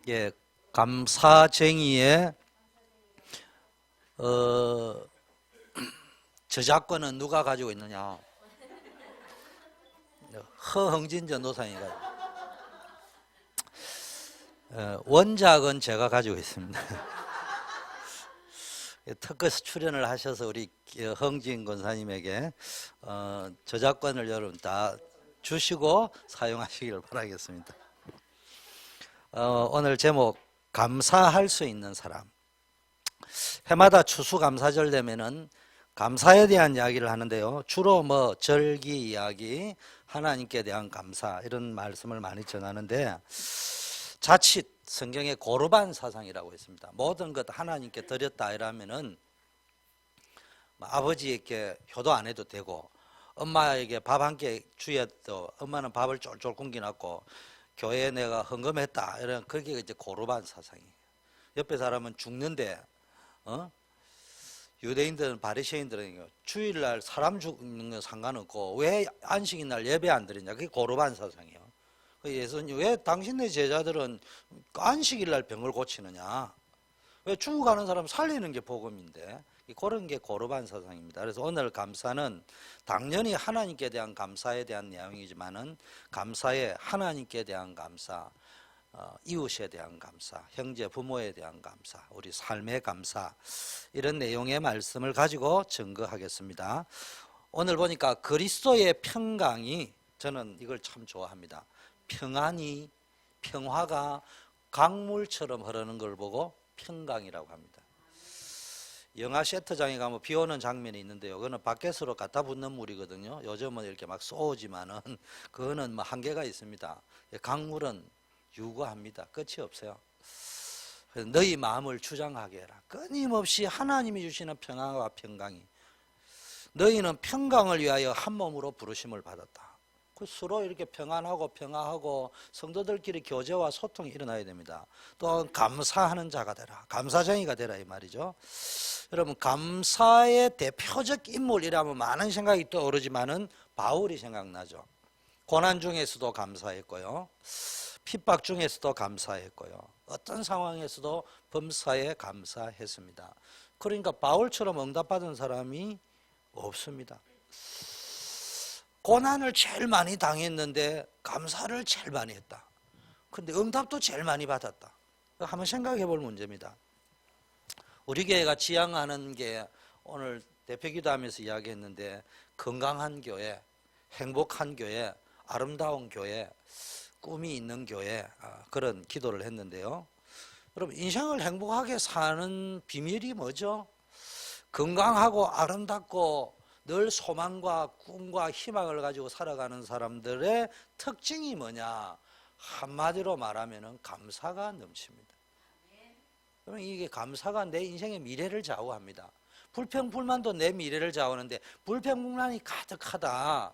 예, 감사쟁이의 어, 저작권은 누가 가지고 있느냐? 허흥진 전도사님이 가지고. 원작은 제가 가지고 있습니다. 특허 출연을 하셔서 우리 흥진 권사님에게 저작권을 여러분 다 주시고 사용하시기를 바라겠습니다. 오늘 제목 감사할 수 있는 사람. 해마다 추수감사절 되면은 감사에 대한 이야기를 하는데요. 주로 뭐 절기 이야기, 하나님께 대한 감사 이런 말씀을 많이 전하는데 자칫 성경에 고르반 사상이라고 있습니다. 모든 것 하나님께 드렸다 이러면은 아버지에게 효도 안 해도 되고 엄마에게 밥 한 끼 주어도 엄마는 밥을 쫄쫄 굶겨놨고 교회에 내가 헌금했다 이런 그게 이제 고르반 사상이에요. 옆에 사람은 죽는데 유대인들은 바리새인들은 주일날 사람 죽는 건 상관없고 왜 안식일 날 예배 안 드리냐 그게 고르반 사상이에요. 예수님 왜 당신네 제자들은 안식일 날 병을 고치느냐 왜 죽어가는 사람 살리는 게 복음인데 그런 게 고르반 사상입니다. 그래서 오늘 감사는 당연히 하나님께 대한 감사에 대한 내용이지만은 감사에 하나님께 대한 감사, 이웃에 대한 감사, 형제 부모에 대한 감사, 우리 삶의 감사 이런 내용의 말씀을 가지고 증거하겠습니다. 오늘 보니까 그리스도의 평강이 저는 이걸 참 좋아합니다. 평안이 평화가 강물처럼 흐르는 걸 보고 평강이라고 합니다. 영화 세트장에 가면 비 오는 장면이 있는데요. 그거는 바켓으로 갖다 붓는 물이거든요. 요즘은 이렇게 막 쏘지만은 그거는 뭐 한계가 있습니다. 강물은 유구합니다. 끝이 없어요. 그래서 너희 마음을 주장하게 해라. 끊임없이 하나님이 주시는 평안과 평강이 너희는 평강을 위하여 한 몸으로 부르심을 받았다. 서로 이렇게 평안하고 평화하고 성도들끼리 교제와 소통이 일어나야 됩니다. 또 감사하는 자가 되라. 감사쟁이가 되라 이 말이죠. 여러분 감사의 대표적 인물이라면 많은 생각이 떠오르지만은 바울이 생각나죠. 고난 중에서도 감사했고요. 핍박 중에서도 감사했고요. 어떤 상황에서도 범사에 감사했습니다. 그러니까 바울처럼 응답받은 사람이 없습니다. 고난을 제일 많이 당했는데 감사를 제일 많이 했다. 근데 응답도 제일 많이 받았다. 한번 생각해 볼 문제입니다. 우리 교회가 지향하는 게 오늘 대표기도 하면서 이야기했는데 건강한 교회, 행복한 교회, 아름다운 교회, 꿈이 있는 교회 그런 기도를 했는데요. 여러분 인생을 행복하게 사는 비밀이 뭐죠? 건강하고 아름답고 늘 소망과 꿈과 희망을 가지고 살아가는 사람들의 특징이 뭐냐? 한마디로 말하면 감사가 넘칩니다. 그러면 이게 감사가 내 인생의 미래를 좌우합니다. 불평불만도 내 미래를 좌우하는데 불평불만이 가득하다.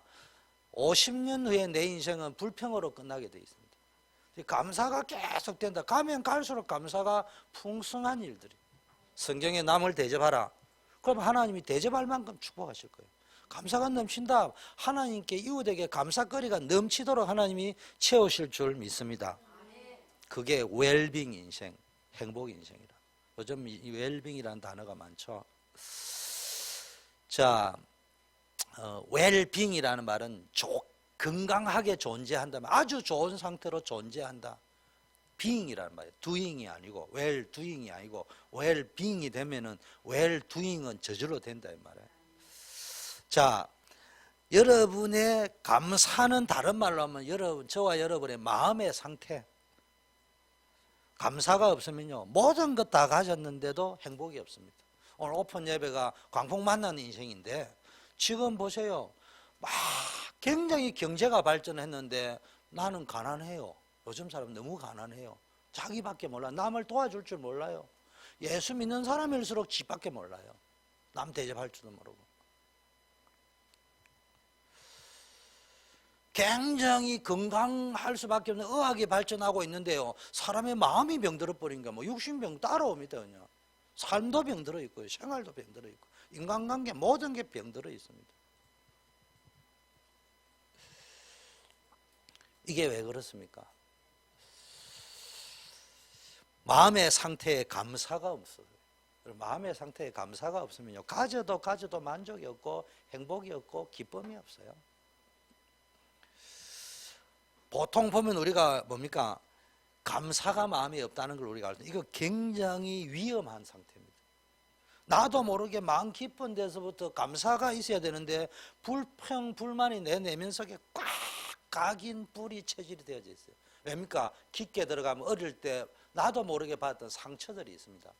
50년 후에 내 인생은 불평으로 끝나게 돼 있습니다. 감사가 계속 된다. 가면 갈수록 감사가 풍성한 일들이. 성경에 남을 대접하라. 그럼 하나님이 대접할 만큼 축복하실 거예요. 감사가 넘친다. 하나님께 이웃에게 감사거리가 넘치도록 하나님이 채우실 줄 믿습니다. 그게 웰빙 인생, 행복 인생이라. 요즘 이 웰빙이라는 단어가 많죠. 자, 웰빙이라는 말은 건강하게 존재한다면 아주 좋은 상태로 존재한다. being이라는 말이에요. doing이 아니고 well doing이 아니고 well being이 되면은 well doing은 저절로 된다 이 말이에요. 자, 여러분의 감사는 다른 말로 하면 저와 여러분의 마음의 상태. 감사가 없으면요 모든 것 다 가졌는데도 행복이 없습니다. 오늘 오픈 예배가 광풍 만난 인생인데 지금 보세요. 막 굉장히 경제가 발전했는데 나는 가난해요. 요즘 사람 너무 가난해요. 자기밖에 몰라. 남을 도와줄 줄 몰라요. 예수 믿는 사람일수록 지밖에 몰라요. 남 대접할 줄도 모르고. 굉장히 건강할 수밖에 없는 의학이 발전하고 있는데요. 사람의 마음이 병들어 버린 게 뭐 육신병 따라옵니다. 그냥. 삶도 병들어 있고요. 생활도 병들어 있고. 인간관계 모든 게 병들어 있습니다. 이게 왜 그렇습니까? 마음의 상태에 감사가 없어요. 마음의 상태에 감사가 없으면요, 가져도 만족이 없고 행복이 없고 기쁨이 없어요. 보통 보면 우리가 뭡니까? 감사가 마음에 없다는 걸 우리가 알죠. 이거 굉장히 위험한 상태입니다. 나도 모르게 마음 깊은 데서부터 감사가 있어야 되는데 불평, 불만이 내 내면 속에 꽉 각인 불이 체질이 되어져 있어요. 왜입니까? 깊게 들어가면 어릴 때 나도 모르게 받았던 상처들이 있습니다.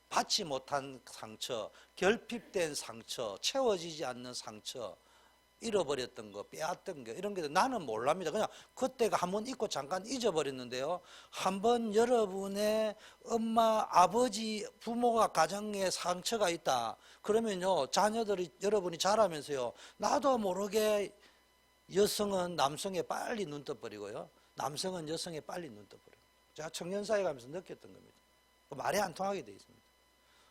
받지 못한 상처, 결핍된 상처, 채워지지 않는 상처, 잃어버렸던 거, 빼앗던 거, 이런 게 나는 몰랍니다. 그냥 그때가 한번 잊고 잠깐 잊어버렸는데요. 한번 여러분의 엄마, 아버지, 부모가 가정에 상처가 있다. 그러면요, 자녀들이, 여러분이 자라면서요, 나도 모르게 여성은 남성에 빨리 눈 떠버리고요, 남성은 여성에 빨리 눈 떠버려요. 제가 청년사회 가면서 느꼈던 겁니다. 말이 안 통하게 돼 있습니다.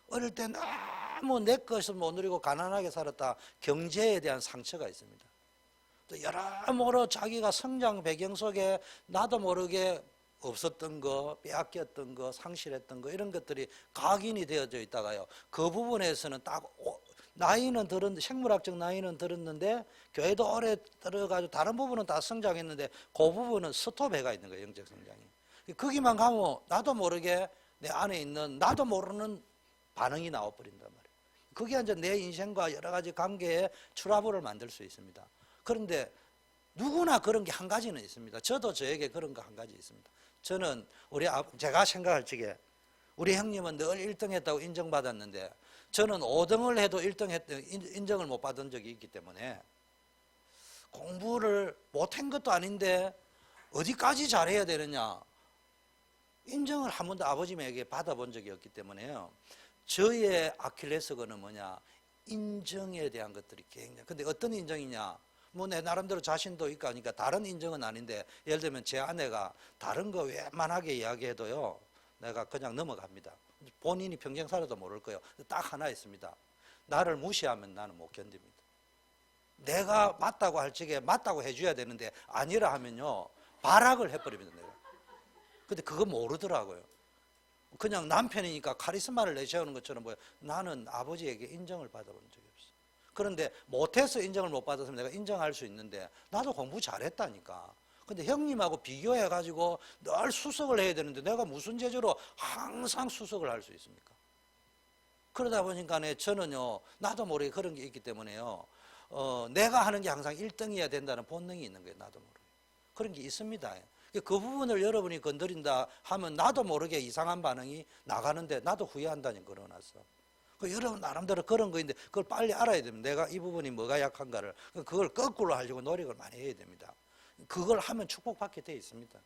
어릴 때 너무 내 것을 못 누리고 가난하게 살았다. 경제에 대한 상처가 있습니다. 또 여러모로 자기가 성장 배경 속에 나도 모르게 없었던 거, 빼앗겼던 거, 상실했던 거, 이런 것들이 각인이 되어져 있다가요, 그 부분에서는 딱 나이는 들었는데, 생물학적 나이는 들었는데 교회도 오래 들어가지고 다른 부분은 다 성장했는데 그 부분은 스톱해가 있는 거예요. 영적 성장이. 거기만 가면 나도 모르게 내 안에 있는 나도 모르는 반응이 나와버린단 말이에요. 그게 이제 내 인생과 여러 가지 관계에 트러블을 만들 수 있습니다. 그런데 누구나 그런 게 한 가지는 있습니다. 저도 저에게 그런 거 한 가지 있습니다. 저는 제가 생각할 적에 우리 형님은 늘 1등 했다고 인정받았는데 저는 5등을 해도 1등 인정을 못 받은 적이 있기 때문에 공부를 못한 것도 아닌데 어디까지 잘해야 되느냐, 인정을 한 번도 아버님에게 받아본 적이 없기 때문에요. 저의 아킬레스건은 뭐냐, 인정에 대한 것들이 굉장히. 근데 어떤 인정이냐, 뭐 내 나름대로 자신도 있고 하니까 다른 인정은 아닌데, 예를 들면 제 아내가 다른 거 웬만하게 이야기해도요, 내가 그냥 넘어갑니다. 본인이 평생 살아도 모를 거예요. 딱 하나 있습니다. 나를 무시하면 나는 못 견딥니다. 내가 맞다고 할 적에 맞다고 해줘야 되는데 아니라 하면요, 발악을 해버립니다. 내가. 근데 그거 모르더라고요. 그냥 남편이니까 카리스마를 내세우는 것처럼 뭐예요. 나는 아버지에게 인정을 받아본 적이 없어. 그런데 못해서 인정을 못 받았으면 내가 인정할 수 있는데 나도 공부 잘했다니까. 근데 형님하고 비교해가지고 늘 수석을 해야 되는데 내가 무슨 재주로 항상 수석을 할 수 있습니까? 그러다 보니까 저는요, 나도 모르게 그런 게 있기 때문에요, 내가 하는 게 항상 1등이어야 된다는 본능이 있는 거예요. 나도 모르게. 그런 게 있습니다. 그 부분을 여러분이 건드린다 하면 나도 모르게 이상한 반응이 나가는데 나도 후회한다니 걸어놨어. 여러분 나름대로 그런 거인데 그걸 빨리 알아야 됩니다. 내가 이 부분이 뭐가 약한가를. 그걸 거꾸로 하려고 노력을 많이 해야 됩니다. 그걸 하면 축복받게 돼 있습니다.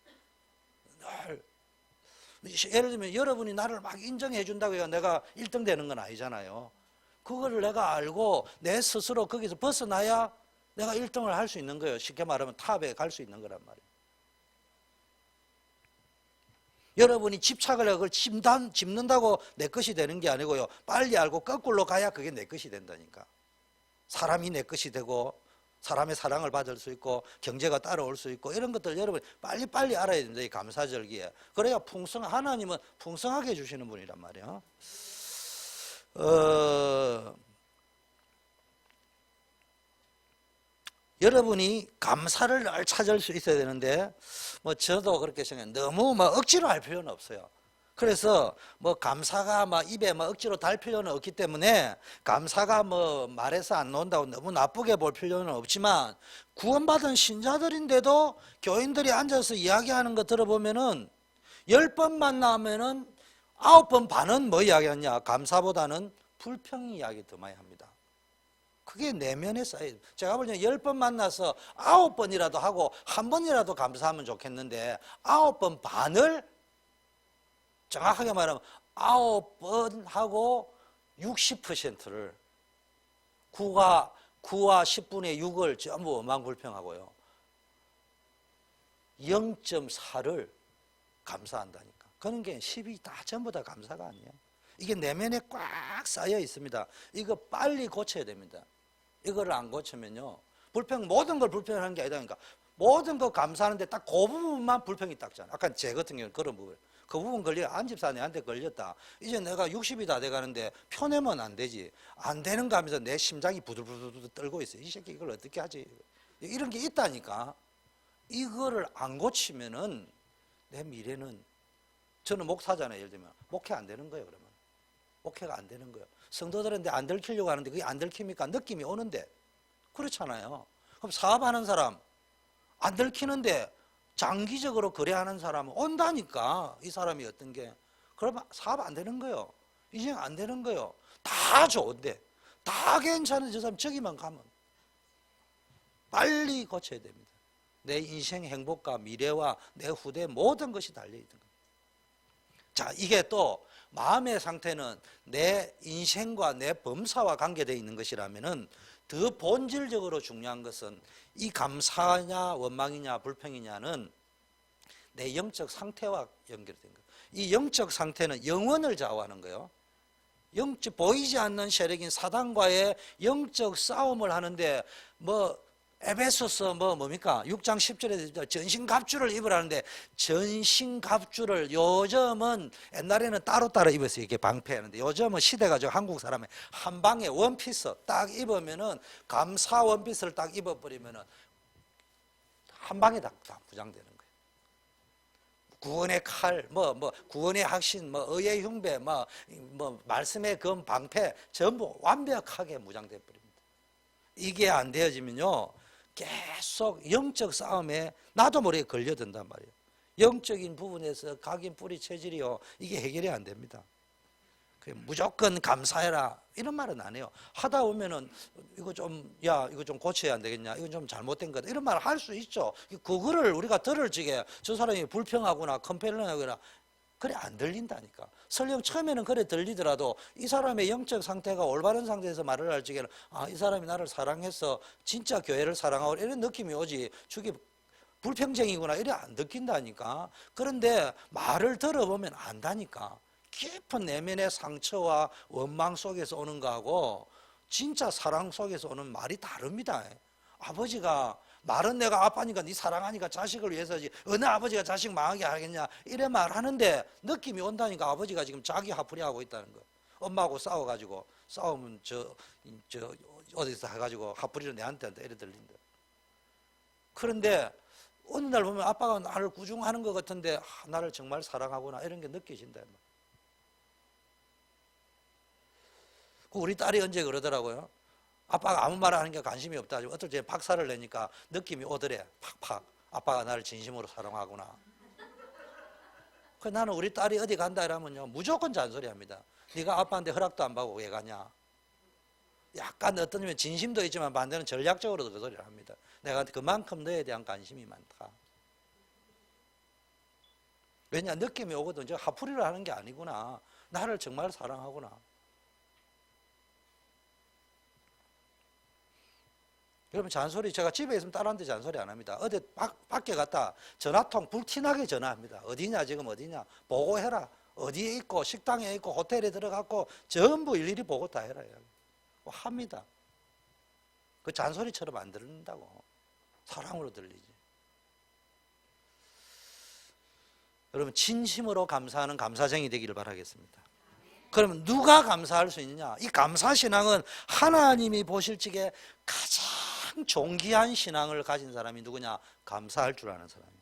예를 들면 여러분이 나를 막 인정해 준다고 해서 내가 1등 되는 건 아니잖아요. 그거를 내가 알고 내 스스로 거기서 벗어나야 내가 1등을 할 수 있는 거예요. 쉽게 말하면 탑에 갈 수 있는 거란 말이에요. 여러분이 집착을 하고 그걸 짚는다고 내 것이 되는 게 아니고요, 빨리 알고 거꾸로 가야 그게 내 것이 된다니까. 사람이 내 것이 되고 사람의 사랑을 받을 수 있고 경제가 따라올 수 있고 이런 것들 여러분이 빨리빨리 알아야 된다, 이 감사절기에. 그래야 하나님은 풍성하게 주시는 분이란 말이에요. 여러분이 감사를 늘 찾을 수 있어야 되는데, 뭐 저도 그렇게 생각해요. 너무 막 억지로 할 필요는 없어요. 그래서 뭐 감사가 막 입에 막 억지로 달 필요는 없기 때문에 감사가 뭐 말해서 안 나온다고 너무 나쁘게 볼 필요는 없지만, 구원받은 신자들인데도 교인들이 앉아서 이야기하는 거 들어보면은 10번 만나면은 9번 반은 뭐 이야기하냐, 감사보다는 불평 이야기 더 많이 합니다. 그게 내면에 쌓여. 제가 볼 때는 10번 만나서 9번이라도 하고 한 번이라도 감사하면 좋겠는데 9번 반을, 정확하게 말하면 9번 하고 60%를 9와 10분의 6을 전부 원망불평하고요, 0.4를 감사한다니까. 그런 게 10이 다 전부 다 감사가 아니에요. 이게 내면에 꽉 쌓여 있습니다. 이거 빨리 고쳐야 됩니다. 이거를 안 고치면요, 모든 걸 불평하는 게 아니라니까. 모든 거 감사하는데 딱 그 부분만 불평이 딱잖아. 아까 제 같은 경우는 그런 부분. 그 부분 걸려 안 집사내한테 걸렸다. 이제 내가 60이 다 돼가는데 표내면 안 되지. 안 되는 거 하면서 내 심장이 부들부들 떨고 있어. 이 새끼 이걸 어떻게 하지? 이런 게 있다니까. 이거를 안 고치면은 내 미래는, 저는 목사잖아요. 예를 들면 목회 안 되는 거예요. 그러면 목회가 안 되는 거예요. 성도들한테 안 들키려고 하는데 그게 안 들킵니까? 느낌이 오는데. 그렇잖아요. 그럼 사업하는 사람 안 들키는데 장기적으로 거래하는 사람은 온다니까. 이 사람이 어떤 게. 그러면 사업 안 되는 거예요. 인생 안 되는 거예요. 다 좋은데, 다 괜찮은 저 사람 저기만 가면 빨리 고쳐야 됩니다. 내 인생 행복과 미래와 내 후대 모든 것이 달려있는 겁니다. 자, 이게 또 마음의 상태는 내 인생과 내 범사와 관계되어 있는 것이라면은 더 본질적으로 중요한 것은 이 감사냐 원망이냐 불평이냐는 내 영적 상태와 연결된 거예요. 이 영적 상태는 영혼을 좌우하는 거예요. 영적 보이지 않는 세력인 사단과의 영적 싸움을 하는데 에베소서 뭡니까? 6장 10절에 전신갑주를 입으라는데, 전신갑주를 요즘은 옛날에는 따로따로 입었어요. 이게 방패하는데 요즘은 시대가 저 한국 사람의 한 방에 원피스 딱 입으면은, 감사 원피스를 딱 입어버리면은 한 방에 다 부장되는 거예요. 구원의 칼, 구원의 확신, 의의 흉배, 말씀의 검, 방패 전부 완벽하게 무장돼 버립니다. 이게 안 되어지면요, 계속 영적 싸움에 나도 모르게 걸려든단 말이에요. 영적인 부분에서 각인 뿌리 체질이요, 이게 해결이 안 됩니다. 무조건 감사해라 이런 말은 안 해요. 하다 보면은 이거 좀 고쳐야 안 되겠냐, 이건 좀 잘못된 거다, 이런 말을 할 수 있죠. 그거를 우리가 들을 적에 저 사람이 불평하거나 컴플레인하거나 그래 안 들린다니까. 설령 처음에는 그래 들리더라도 이 사람의 영적 상태가 올바른 상태에서 말을 할 적에는, 아, 이 사람이 나를 사랑해서 진짜 교회를 사랑하고 이런 느낌이 오지, 저게 불평쟁이구나 이래 안 느낀다니까. 그런데 말을 들어보면 안다니까. 깊은 내면의 상처와 원망 속에서 오는 거하고 진짜 사랑 속에서 오는 말이 다릅니다. 아버지가 말은 내가 아빠니까 네 사랑하니까 자식을 위해서지, 어느 아버지가 자식 망하게 하겠냐 이래 말하는데 느낌이 온다니까. 아버지가 지금 자기 화풀이 하고 있다는 거. 엄마하고 싸워가지고, 싸우면 저 어디서 해가지고 화풀이를 내한테 한다 이래 들린다. 그런데 어느 날 보면 아빠가 나를 구중하는 것 같은데, 나를 정말 사랑하구나 이런 게 느껴진다. 우리 딸이 언제 그러더라고요. 아빠가 아무 말 하는 게 관심이 없다. 어떨 때 박살을 내니까 느낌이 오더래. 팍팍. 아빠가 나를 진심으로 사랑하구나. 나는 우리 딸이 어디 간다 이러면요, 무조건 잔소리합니다. 네가 아빠한테 허락도 안 받고 왜 가냐. 약간 어떤 면에 진심도 있지만 반대는 전략적으로도 그 소리를 합니다. 내가 그만큼 너에 대한 관심이 많다. 왜냐, 느낌이 오거든. 저 하풀이를 하는 게 아니구나. 나를 정말 사랑하구나. 여러분, 잔소리, 제가 집에 있으면 딸한테 잔소리 안 합니다. 어디 밖에 갔다 전화통 불티나게 전화합니다. 어디냐, 지금 어디냐, 보고해라. 어디에 있고, 식당에 있고, 호텔에 들어갔고, 전부 일일이 보고 다 해라. 합니다. 그 잔소리처럼 안 들린다고. 사랑으로 들리지. 여러분, 진심으로 감사하는 감사쟁이 되기를 바라겠습니다. 그러면 누가 감사할 수 있느냐? 이 감사신앙은 하나님이 보실 적에 가장 존귀한 신앙을 가진 사람이 누구냐? 감사할 줄 아는 사람이에요.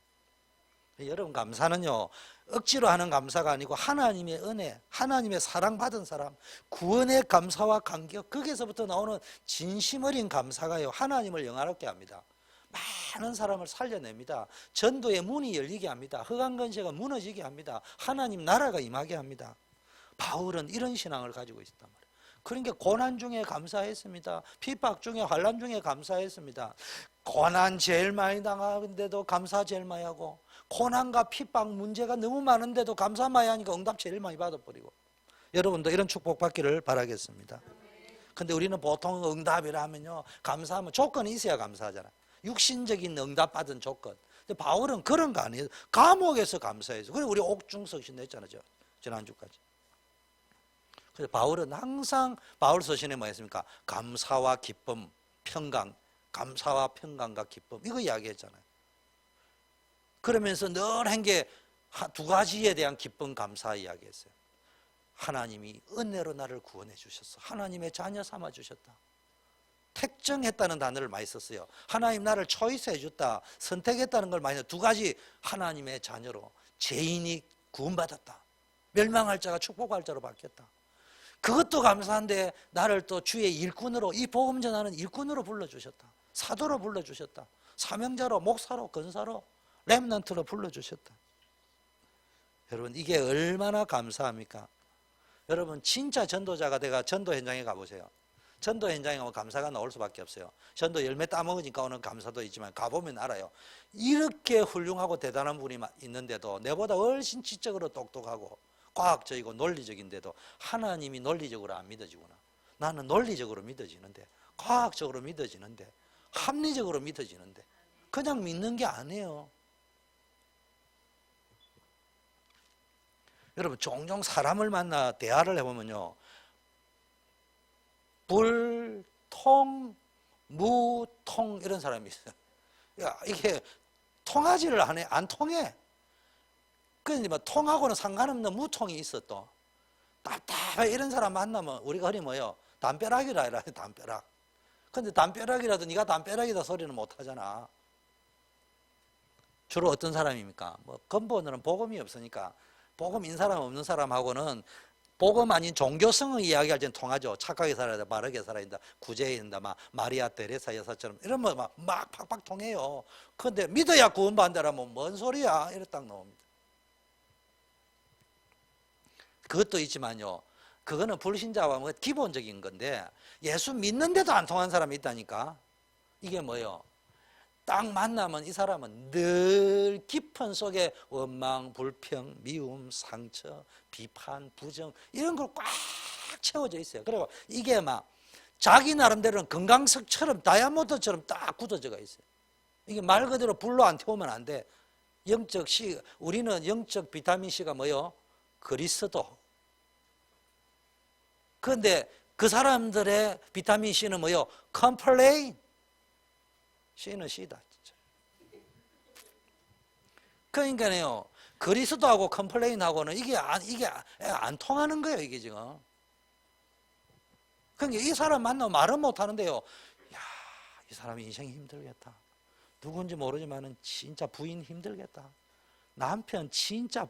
여러분, 감사는요, 억지로 하는 감사가 아니고 하나님의 은혜, 하나님의 사랑받은 사람, 구원의 감사와 감격, 거기에서부터 나오는 진심 어린 감사가요, 하나님을 영화롭게 합니다. 많은 사람을 살려냅니다. 전도의 문이 열리게 합니다. 흑암건세가 무너지게 합니다. 하나님 나라가 임하게 합니다. 바울은 이런 신앙을 가지고 있었단 말이에요. 그러니까 고난 중에 감사했습니다. 핍박 중에 환난 중에 감사했습니다. 고난 제일 많이 당하는데도 감사 제일 많이 하고, 고난과 핍박 문제가 너무 많은데도 감사 많이 하니까 응답 제일 많이 받아버리고. 여러분도 이런 축복 받기를 바라겠습니다. 근데 우리는 보통 응답이라 하면요, 감사하면 조건이 있어야 감사하잖아요. 육신적인 응답 받은 조건. 근데 바울은 그런 거 아니에요. 감옥에서 감사해서. 그리고 우리 옥중석신도 했잖아요, 지난주까지. 그래서 바울은 항상 바울 서신에 뭐 했습니까? 감사와 기쁨, 평강, 감사와 평강과 기쁨, 이거 이야기했잖아요. 그러면서 늘 한 게 두 가지에 대한 기쁨 감사 이야기했어요. 하나님이 은혜로 나를 구원해 주셨어. 하나님의 자녀 삼아 주셨다. 택정했다는 단어를 많이 썼어요. 하나님 나를 초이스해 줬다. 선택했다는 걸 많이, 두 가지. 하나님의 자녀로 죄인이 구원받았다. 멸망할 자가 축복할 자로 바뀌었다. 그것도 감사한데 나를 또 주의 일꾼으로, 이 복음 전하는 일꾼으로 불러주셨다. 사도로 불러주셨다. 사명자로, 목사로, 권사로, 렘넌트로 불러주셨다. 여러분, 이게 얼마나 감사합니까? 여러분, 진짜 전도자가 돼가 전도 현장에 가보세요. 전도 현장에 가면 감사가 나올 수밖에 없어요. 전도 열매 따먹으니까 오는 감사도 있지만 가보면 알아요. 이렇게 훌륭하고 대단한 분이 있는데도, 내보다 훨씬 지적으로 똑똑하고 과학적이고 논리적인데도 하나님이 논리적으로 안 믿어지구나. 나는 논리적으로 믿어지는데, 과학적으로 믿어지는데, 합리적으로 믿어지는데, 그냥 믿는 게 아니에요. 여러분, 종종 사람을 만나 대화를 해보면요, 불통, 무통 이런 사람이 있어요. 야, 이게 통하지를 안 통해. 그런데 뭐 통하고는 상관없는 무통이 있어. 또 답답해. 이런 사람 만나면 우리가 흔히 뭐예요? 담벼락이라 해라. 담벼락. 근데 담벼락이라도 네가 담벼락이다 소리는 못 하잖아. 주로 어떤 사람입니까? 뭐 근본으로는 복음이 없으니까, 복음인 사람 없는 사람하고는 복음 아닌 종교성의 이야기할 때는 통하죠. 착하게 살아야 된다, 바르게 살아야 된다, 구제해야 된다, 막 마리아 테레사 여사처럼 이러면 막 팍팍 통해요. 그런데 믿어야 구원받는다라면 뭔 소리야? 이래 딱 나옵니다. 그것도 있지만요, 그거는 불신자와 뭐 기본적인 건데, 예수 믿는데도 안 통한 사람이 있다니까. 이게 뭐예요? 딱 만나면 이 사람은 늘 깊은 속에 원망, 불평, 미움, 상처, 비판, 부정 이런 걸 꽉 채워져 있어요. 그리고 이게 막 자기 나름대로는 금강석처럼 다이아몬드처럼 딱 굳어져가 있어요. 이게 말 그대로 불로 안 태우면 안 돼. 영적 C, 우리는 영적 비타민 C가 뭐예요? 그리스도. 그런데 그 사람들의 비타민 C는 뭐예요? 컴플레인. C는 C다. 진짜. 그러니까요, 그리스도하고 컴플레인하고는 이게 안 통하는 거예요, 이게 지금. 그러니까 이 사람 만나면 말은 못 하는데요, 야, 이 사람이 인생이 힘들겠다. 누군지 모르지만은 진짜 부인 힘들겠다. 남편 진짜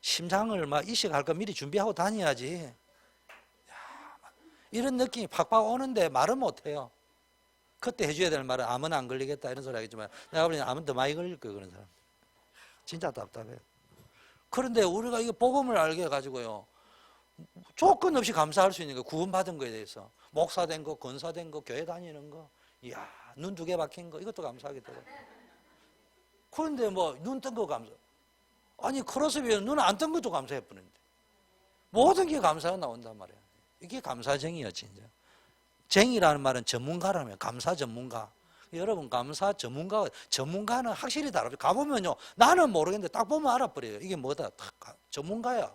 심장을 막 이식할 거 미리 준비하고 다녀야지. 야, 이런 느낌이 팍팍 오는데 말은 못 해요. 그때 해줘야 될 말은 암은 안 걸리겠다 이런 소리 하겠지만, 내가 보기에는 암은 더 많이 걸릴 거예요, 그런 사람. 진짜 답답해요. 그런데 우리가 이거 복음을 알게 해가지고요, 조건 없이 감사할 수 있는 거, 구원받은 거에 대해서 목사 된 거, 권사 된 거, 교회 다니는 거, 이야, 눈 두 개 박힌 거, 이것도 감사하게 되고. 그런데 뭐 눈 뜬 거 감사, 아니 크로스비에 눈 안 뜬 것도 감사해 버는데 모든 게 감사가 나온단 말이에요. 이게 감사쟁이야 진짜. 쟁이라는 말은 전문가라며, 감사 전문가. 여러분, 감사 전문가는 확실히 다르죠. 가보면요, 나는 모르겠는데 딱 보면 알아버려요. 이게 뭐다. 전문가야.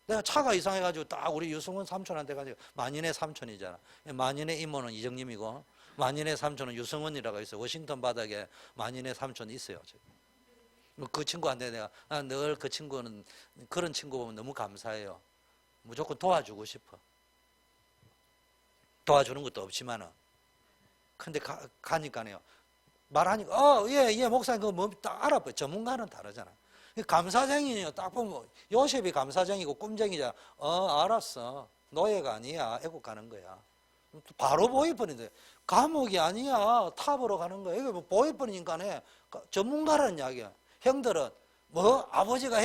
내가 차가 이상해가지고 딱 우리 유승훈 삼촌한테 가지고, 만인의 삼촌이잖아. 만인의 이모는 이정님이고, 만인의 삼촌은 유승훈이라고 있어요. 워싱턴 바닥에 만인의 삼촌이 있어요. 그 친구한테 내가 늘 그 친구는, 그런 친구 보면 너무 감사해요. 무조건 도와주고 싶어. 도와주는 것도 없지만은. 근데 가니까요, 말하니까, 예, 목사님, 그거 뭐, 딱 알아봐요. 전문가는 다르잖아. 감사쟁이요. 딱 보면, 요셉이 감사쟁이고 꿈쟁이잖아. 알았어. 노예가 아니야. 애국 가는 거야. 바로 보이버리는데, 감옥이 아니야. 탑으로 가는 거야. 이게 뭐 보이버리니까네. 전문가라는 이야기야. 형들은, 뭐, 아버지가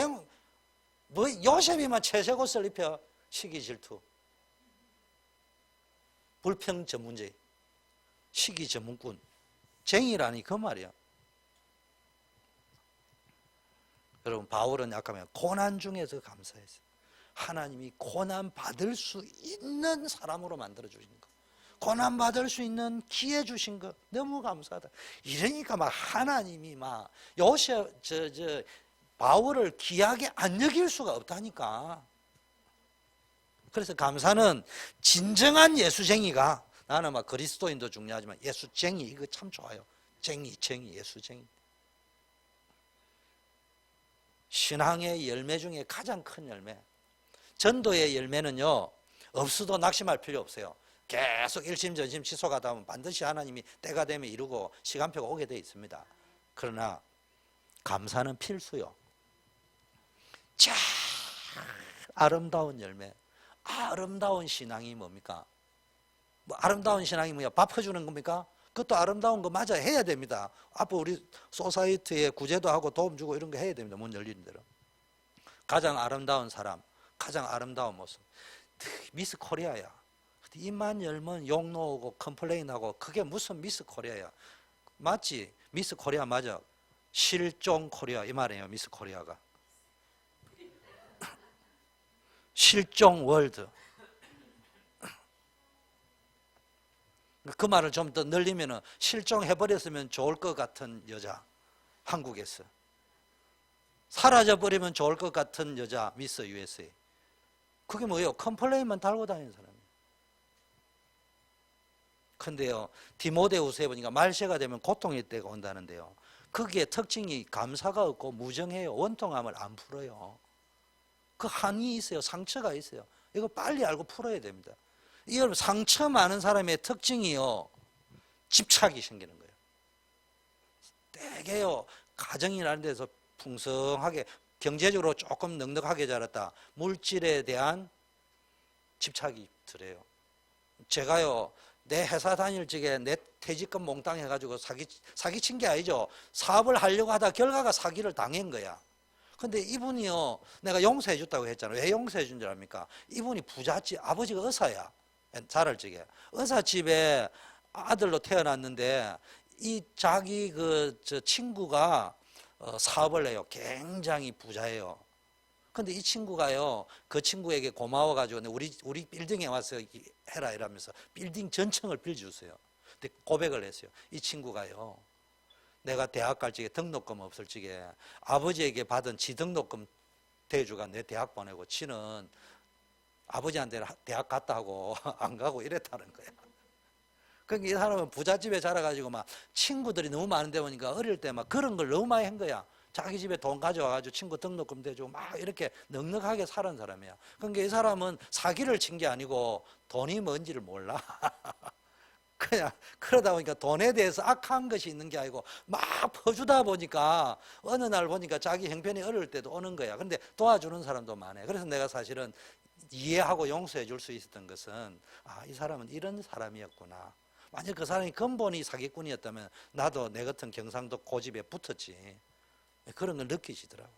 뭐, 요셉이만 채색 옷을 입혀. 시기 질투. 불평 전문제, 시기 전문꾼, 쟁이라니 그 말이야. 여러분, 바울은 약하면 고난 중에서 감사했어요. 하나님이 고난 받을 수 있는 사람으로 만들어 주신 거, 고난 받을 수 있는 기회 주신 거 너무 감사하다. 이러니까 막 하나님이 막 바울을 귀하게 안 여길 수가 없다니까. 그래서 감사는 진정한 예수쟁이가, 나는 막 그리스도인도 중요하지만 예수쟁이, 이거 참 좋아요. 쟁이, 예수쟁이. 신앙의 열매 중에 가장 큰 열매. 전도의 열매는요, 없어도 낙심할 필요 없어요. 계속 일심전심 지속하다 보면 반드시 하나님이 때가 되면 이루고 시간표가 오게 되어 있습니다. 그러나 감사는 필수요. 자, 아름다운 열매, 아름다운 신앙이 뭡니까? 뭐 아름다운 신앙이 뭐야? 밥 해주는 겁니까? 그것도 아름다운 거 맞아 해야 됩니다. 앞으로 우리 소사이트에 구제도 하고 도움 주고 이런 거 해야 됩니다. 문 열리는 대로. 가장 아름다운 사람, 가장 아름다운 모습. 미스 코리아야. 입만 열면 욕 나오고 컴플레인하고 그게 무슨 미스 코리아야. 맞지? 미스 코리아 맞아. 실종 코리아 이 말이에요. 미스 코리아가. 실종 월드. 그 말을 좀 더 늘리면 실종해버렸으면 좋을 것 같은 여자. 한국에서. 사라져버리면 좋을 것 같은 여자. 미스 USA. 그게 뭐예요? 컴플레인만 달고 다니는 사람이에요. 근데요, 디모데후서에 보니까 말세가 되면 고통의 때가 온다는데요. 거기에 특징이 감사가 없고 무정해요. 원통함을 안 풀어요. 그 한이 있어요. 상처가 있어요. 이거 빨리 알고 풀어야 됩니다. 여러분, 상처 많은 사람의 특징이요, 집착이 생기는 거예요. 되게요, 가정이라는 데서 풍성하게 경제적으로 조금 넉넉하게 자랐다. 물질에 대한 집착이 들어요. 제가요, 내 회사 다닐 적에 내 퇴직금 몽땅 해가지고 사기친 게 아니죠. 사업을 하려고 하다 결과가 사기를 당한 거야. 근데 이분이요, 내가 용서해 줬다고 했잖아요. 왜 용서해 준 줄 압니까? 이분이 부잣집, 아버지가 의사야. 자랄 적에. 의사집에 아들로 태어났는데, 이 자기 저 친구가 사업을 해요. 굉장히 부자예요. 근데 이 친구가요, 그 친구에게 고마워가지고 우리 빌딩에 와서 해라 이러면서 빌딩 전층을 빌려주세요. 근데 고백을 했어요. 이 친구가요, 내가 대학 갈 적에 등록금 없을 적에 아버지에게 받은 지등록금 대주가 내 대학 보내고 지는 아버지한테 대학 갔다 하고 안 가고 이랬다는 거야. 그러니까 이 사람은 부잣집에 자라가지고 막 친구들이 너무 많은데 보니까 어릴 때 막 그런 걸 너무 많이 한 거야. 자기 집에 돈 가져와가지고 친구 등록금 대주고 막 이렇게 넉넉하게 사는 사람이야. 그러니까 이 사람은 사기를 친 게 아니고 돈이 뭔지를 몰라. 그냥 그러다 보니까 돈에 대해서 악한 것이 있는 게 아니고 막 퍼주다 보니까 어느 날 보니까 자기 형편이 어려울 때도 오는 거야. 근데 도와주는 사람도 많아요. 그래서 내가 사실은 이해하고 용서해 줄 수 있었던 것은, 아, 이 사람은 이런 사람이었구나. 만약 그 사람이 근본이 사기꾼이었다면 나도 내 같은 경상도 고집에 붙었지. 그런 걸 느끼시더라고요.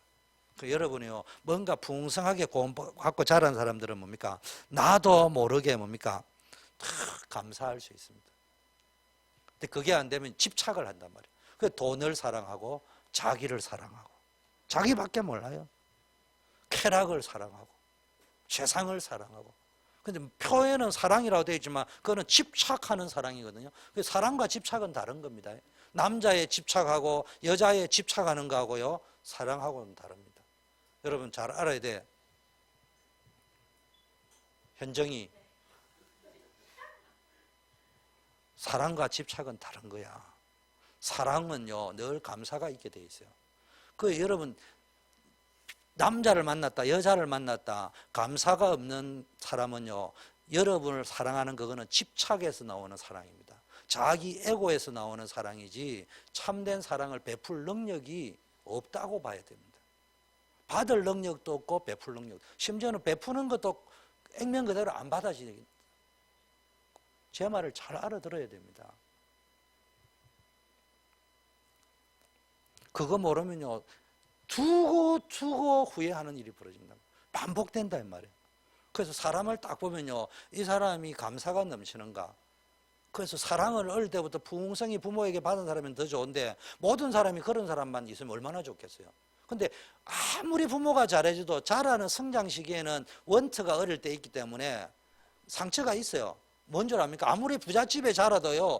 여러분이요, 뭔가 풍성하게 갖고 자란 사람들은 뭡니까? 나도 모르게 뭡니까? 감사할 수 있습니다. 근데 그게 안 되면 집착을 한단 말이에요. 그 돈을 사랑하고 자기를 사랑하고 자기밖에 몰라요. 쾌락을 사랑하고 세상을 사랑하고. 근데 표현은 사랑이라고 되어 있지만 그거는 집착하는 사랑이거든요. 사랑과 집착은 다른 겁니다. 남자에 집착하고 여자에 집착하는 거하고요, 사랑하고는 다릅니다. 여러분 잘 알아야 돼. 현정이, 사랑과 집착은 다른 거야. 사랑은요, 늘 감사가 있게 돼 있어요. 여러분, 남자를 만났다, 여자를 만났다, 감사가 없는 사람은요, 여러분을 사랑하는 그거는 집착에서 나오는 사랑입니다. 자기 에고에서 나오는 사랑이지 참된 사랑을 베풀 능력이 없다고 봐야 됩니다. 받을 능력도 없고 베풀 능력, 심지어는 베푸는 것도 액면 그대로 안 받아지는. 제 말을 잘 알아들어야 됩니다. 그거 모르면요, 두고 후회하는 일이 벌어집니다. 반복된다 이 말이에요. 그래서 사람을 딱 보면요, 이 사람이 감사가 넘치는가. 그래서 사랑을 어릴 때부터 풍성히 부모에게 받은 사람은 더 좋은데, 모든 사람이 그런 사람만 있으면 얼마나 좋겠어요. 근데 아무리 부모가 잘해줘도 자라는 성장 시기에는 원투가 어릴 때 있기 때문에 상처가 있어요. 뭔 줄 압니까? 아무리 부잣집에 자라도요,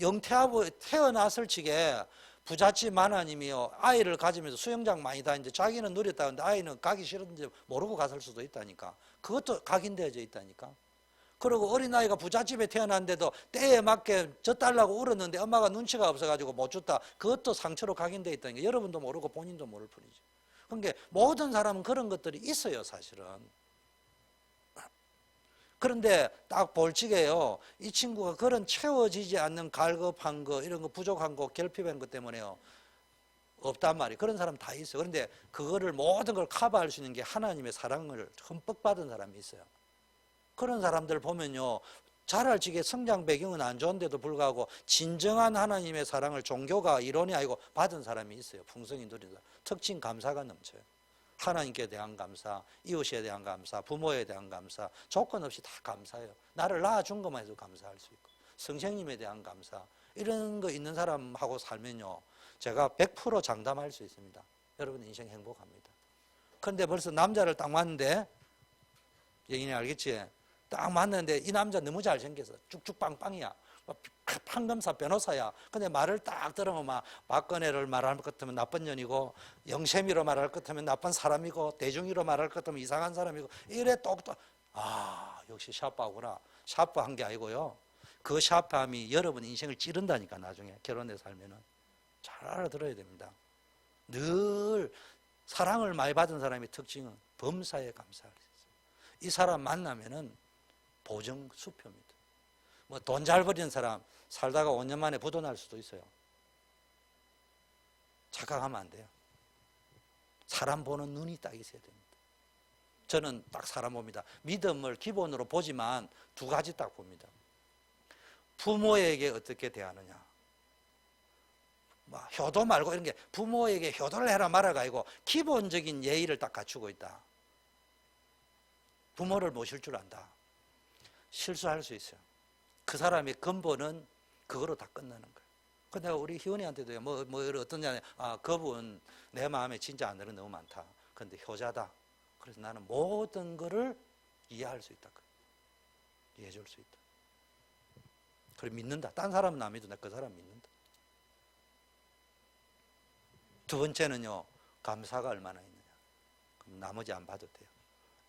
영태하고 태어났을 적에 부잣집 마나님이요, 아이를 가지면서 수영장 많이 다니는데 자기는 누렸다는데 아이는 가기 싫은지 모르고 갔을 수도 있다니까. 그것도 각인되어져 있다니까. 그리고 어린아이가 부잣집에 태어났는데도 때에 맞게 젖달라고 울었는데 엄마가 눈치가 없어가지고 못 줬다. 그것도 상처로 각인되어 있다니까. 여러분도 모르고 본인도 모를 뿐이죠. 그러니까 모든 사람은 그런 것들이 있어요, 사실은. 그런데 딱 볼지게요, 이 친구가 그런 채워지지 않는 갈급한 거, 이런 거 부족한 거, 결핍한 것 때문에요, 없단 말이에요. 그런 사람 다 있어요. 그런데 그거를 모든 걸 커버할 수 있는 게 하나님의 사랑을 흠뻑 받은 사람이 있어요. 그런 사람들 보면요, 자랄지게 성장 배경은 안 좋은데도 불구하고 진정한 하나님의 사랑을 종교가 이론이 아니고 받은 사람이 있어요. 풍성히 누린 사람. 특징 감사가 넘쳐요. 하나님께 대한 감사, 이웃에 대한 감사, 부모에 대한 감사, 조건 없이 다 감사해요. 나를 낳아준 것만 해도 감사할 수 있고, 선생님에 대한 감사, 이런 거 있는 사람하고 살면요, 제가 100% 장담할 수 있습니다. 여러분 인생 행복합니다. 그런데 벌써 남자를 딱 만났는데, 얘기는 알겠지? 딱 만났는데 이 남자 너무 잘생겨서 쭉쭉 빵빵이야. 판검사 변호사야. 근데 말을 딱 들으면 막 박근혜를 말할 것 같으면 나쁜 년이고, 영세미로 말할 것 같으면 나쁜 사람이고, 대중이로 말할 것 같으면 이상한 사람이고, 이래 똑똑. 아, 역시 샤프하구나. 샤프한 게 아니고요, 그 샤프함이 여러분 인생을 찌른다니까. 나중에 결혼해 살면은 잘 알아들어야 됩니다. 늘 사랑을 많이 받은 사람의 특징은 범사에 감사할 수 있어요. 이 사람 만나면은 보정 수표입니다. 뭐 돈 잘 버리는 사람 살다가 5년 만에 부도 날 수도 있어요. 착각하면 안 돼요. 사람 보는 눈이 딱 있어야 됩니다. 저는 딱 사람 봅니다. 믿음을 기본으로 보지만 두 가지 딱 봅니다. 부모에게 어떻게 대하느냐. 뭐 효도 말고 이런 게 부모에게 효도를 해라 말아가 아니고 기본적인 예의를 딱 갖추고 있다. 부모를 모실 줄 안다. 실수할 수 있어요. 그 사람의 근본은 그거로 다 끝나는 거예요. 근데 우리 희원이한테도 뭐 어떠냐, 아, 그분 내 마음에 진짜 안 들은 너무 많다. 그런데 효자다. 그래서 나는 모든 거를 이해할 수 있다. 이해해 줄 수 있다. 그래 믿는다. 딴 사람은 안 믿는다. 그 사람 믿는다. 두 번째는요, 감사가 얼마나 있느냐. 그럼 나머지 안 봐도 돼요.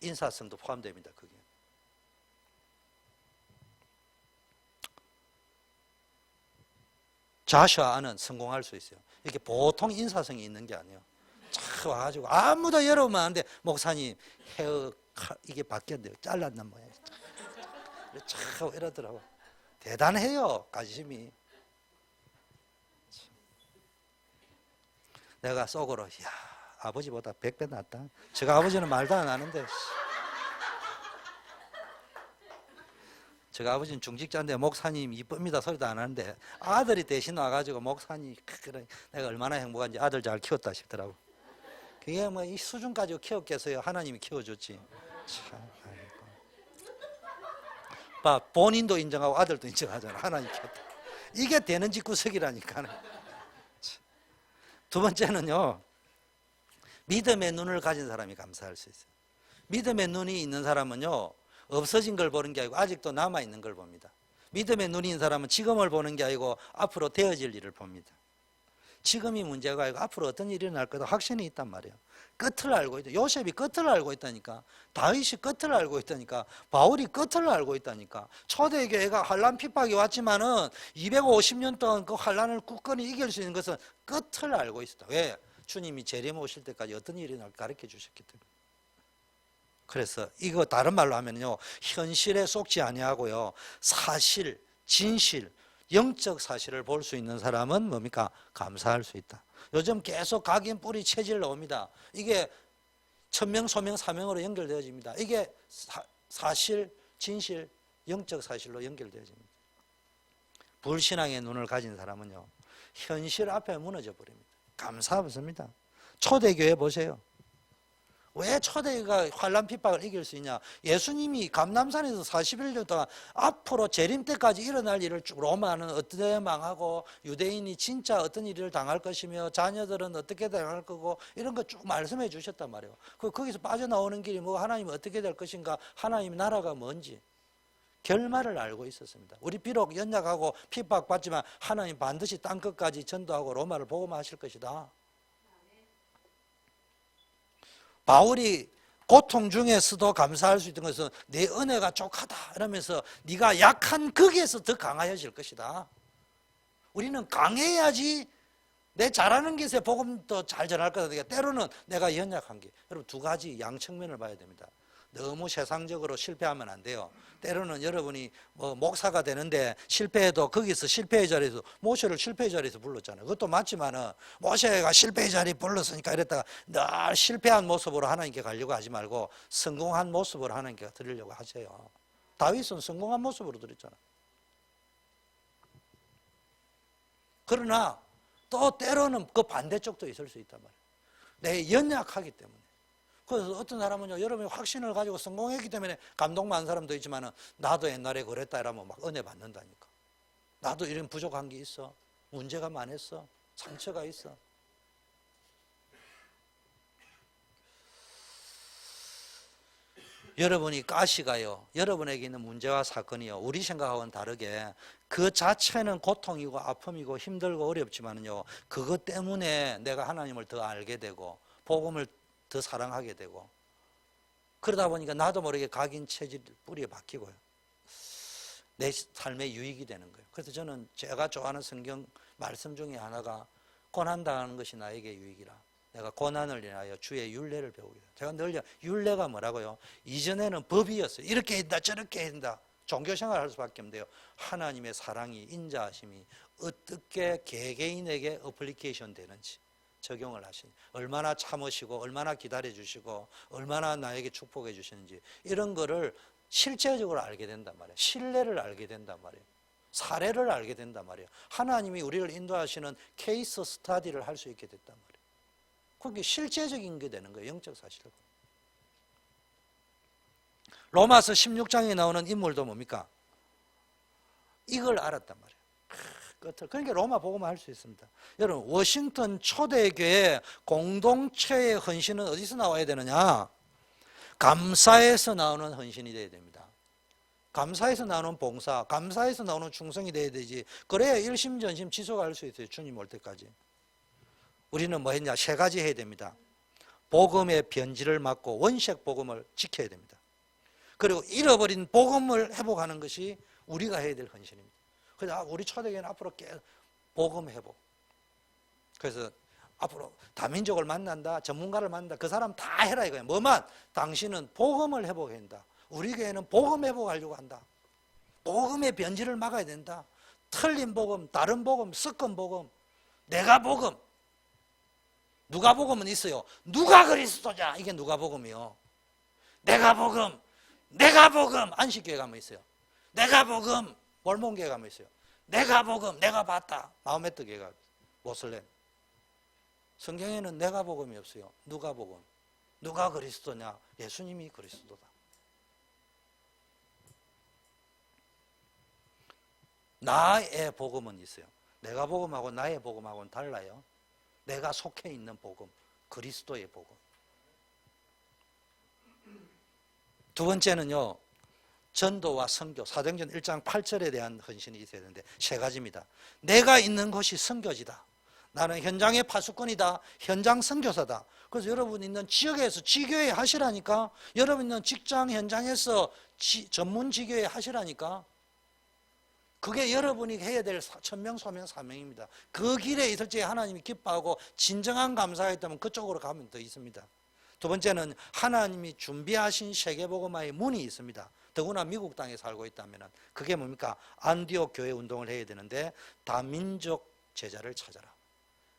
인사성도 포함됩니다. 그게. 자샤는 성공할 수 있어요. 이게 보통 인사성이 있는 게 아니에요. 차 와가지고 아무도 열어보면 안 돼. 목사님 헤어 이게 바뀌었네요. 잘랐나 뭐야. 차 이러더라고. 대단해요. 가심이. 내가 속으로 야 아버지보다 100배 낫다. 제가 아버지는 말도 안 하는데. 제가 아버지는 중직자인데 목사님 이쁩니다 소리도 안 하는데 아들이 대신 와가지고 목사님 그래 내가 얼마나 행복한지 아들 잘 키웠다 싶더라고. 그게 뭐 이 수준까지 키웠겠어요. 하나님이 키워줬지. 참, 봐 본인도 인정하고 아들도 인정하잖아. 하나님 키웠다. 이게 되는 집구석이라니까. 두 번째는요, 믿음의 눈을 가진 사람이 감사할 수 있어요. 믿음의 눈이 있는 사람은요, 없어진 걸 보는 게 아니고 아직도 남아있는 걸 봅니다. 믿음의 눈이 있는 사람은 지금을 보는 게 아니고 앞으로 되어질 일을 봅니다. 지금이 문제가 아니고 앞으로 어떤 일이 일어날 거다 확신이 있단 말이에요. 끝을 알고 있다. 요셉이 끝을 알고 있다니까. 다윗이 끝을 알고 있다니까. 바울이 끝을 알고 있다니까. 초대교회가 환란 핍박이 왔지만은 250년 동안 그 환란을 굳건히 이길 수 있는 것은 끝을 알고 있었다. 왜? 주님이 재림 오실 때까지 어떤 일이 날 가르쳐 주셨기 때문에. 그래서 이거 다른 말로 하면요, 현실에 속지 아니하고요, 사실, 진실, 영적 사실을 볼 수 있는 사람은 뭡니까? 감사할 수 있다. 요즘 계속 각인 뿌리 체질 나옵니다. 이게 천명, 소명, 사명으로 연결되어집니다. 이게 사실, 진실, 영적 사실로 연결되어집니다. 불신앙의 눈을 가진 사람은요, 현실 앞에 무너져 버립니다. 감사 없습니다. 초대교회 보세요. 왜 초대가 환란 핍박을 이길 수 있냐? 예수님이 감람산에서 41년 동안 앞으로 재림 때까지 일어날 일을 쭉 로마는 어떻게 망하고 유대인이 진짜 어떤 일을 당할 것이며 자녀들은 어떻게 당할 거고 이런 거 쭉 말씀해 주셨단 말이에요. 거기서 빠져나오는 길이 뭐 하나님이 어떻게 될 것인가, 하나님 나라가 뭔지 결말을 알고 있었습니다. 우리 비록 연약하고 핍박받지만 하나님 반드시 땅끝까지 전도하고 로마를 복음하실 것이다. 바울이 고통 중에서도 감사할 수 있는 것은 내 은혜가 족하다 이러면서 네가 약한 극에서 더 강하여질 것이다. 우리는 강해야지 내 잘하는 것에 복음 더 잘 전할 거다. 때로는 내가 연약한 게. 여러분 두 가지 양측면을 봐야 됩니다. 너무 세상적으로 실패하면 안 돼요. 때로는 여러분이 뭐 목사가 되는데 실패해도 거기서 실패의 자리에서 모세를 실패의 자리에서 불렀잖아요. 그것도 맞지만은 모세가 실패의 자리에 불렀으니까 이랬다가 늘 실패한 모습으로 하나님께 가려고 하지 말고 성공한 모습으로 하나님께 드리려고 하세요. 다윗은 성공한 모습으로 드렸잖아요. 그러나 또 때로는 그 반대쪽도 있을 수 있단 말이에요. 내 연약하기 때문에. 그래서 어떤 사람은요, 여러분이 확신을 가지고 성공했기 때문에 감동 많은 사람도 있지만은 나도 옛날에 그랬다 이러면 막 은혜 받는다니까. 나도 이런 부족한 게 있어. 문제가 많았어. 상처가 있어. 여러분이 가시가요, 여러분에게 있는 문제와 사건이요, 우리 생각하고는 다르게 그 자체는 고통이고 아픔이고 힘들고 어렵지만은요, 그것 때문에 내가 하나님을 더 알게 되고 복음을 더 사랑하게 되고 그러다 보니까 나도 모르게 각인 체질 뿌리에 박히고요, 내 삶의 유익이 되는 거예요. 그래서 저는 제가 좋아하는 성경 말씀 중에 하나가 고난당하는 것이 나에게 유익이라. 내가 고난을 인하여 주의 율례를 배우게 돼. 제가 늘 율례가 뭐라고요? 이전에는 법이었어요. 이렇게 한다 저렇게 한다. 종교생활 할 수밖에 없는데요, 하나님의 사랑이, 인자하심이 어떻게 개개인에게 어플리케이션 되는지 적용을 하시니, 얼마나 참으시고 얼마나 기다려 주시고 얼마나 나에게 축복해 주시는지 이런 거를 실제적으로 알게 된단 말이에요. 신뢰를 알게 된단 말이에요. 사례를 알게 된단 말이에요. 하나님이 우리를 인도하시는 케이스 스터디를 할 수 있게 됐단 말이에요. 그게 실제적인 게 되는 거예요. 영적 사실로. 로마서 16장에 나오는 인물도 뭡니까? 이걸 알았단 말이에요. 그러니까 로마 복음을 할 수 있습니다. 여러분, 워싱턴 초대교회 공동체의 헌신은 어디서 나와야 되느냐? 감사에서 나오는 헌신이 돼야 됩니다. 감사에서 나오는 봉사, 감사에서 나오는 충성이 돼야 되지. 그래야 일심전심 지속할 수 있어요. 주님 올 때까지. 우리는 뭐 했냐? 세 가지 해야 됩니다. 복음의 변질을 막고 원색 복음을 지켜야 됩니다. 그리고 잃어버린 복음을 회복하는 것이 우리가 해야 될 헌신입니다. 그래서 우리 초대교회는 앞으로 복음 회복. 그래서 앞으로 다민족을 만난다, 전문가를 만난다, 그 사람 다 해라 이거예요. 뭐만? 당신은 복음을 회복해야 한다. 우리 교회는 복음 회복하려고 한다. 복음의 변질을 막아야 된다. 틀린 복음, 다른 복음, 섞은 복음, 내가 복음. 누가복음은 있어요. 누가 그리스도냐? 이게 누가복음이요. 내가 복음, 내가 복음. 안식교회 가면 있어요. 내가 복음. 몰몬교회 가면 있어요. 내가 복음, 내가 봤다. 마호메트 교회가 모슬렘. 성경에는 내가 복음이 없어요. 누가 복음. 누가 그리스도냐? 예수님이 그리스도다. 나의 복음은 있어요. 내가 복음하고 나의 복음하고는 달라요. 내가 속해 있는 복음, 그리스도의 복음. 두 번째는요, 전도와 선교, 사도행전 1장 8절에 대한 헌신이 있어야 되는데 세 가지입니다. 내가 있는 곳이 선교지다. 나는 현장의 파수꾼이다. 현장 선교사다. 그래서 여러분 있는 지역에서 지교회 하시라니까. 여러분 있는 직장 현장에서 전문 지교회 하시라니까. 그게 여러분이 해야 될 천명, 소명, 사명입니다. 그 길에 있을 때 하나님이 기뻐하고 진정한 감사가 있다면 그쪽으로 가면 더 있습니다. 두 번째는 하나님이 준비하신 세계복음화의 문이 있습니다. 더구나 미국 땅에 살고 있다면 그게 뭡니까? 안디옥 교회 운동을 해야 되는데 다민족 제자를 찾아라.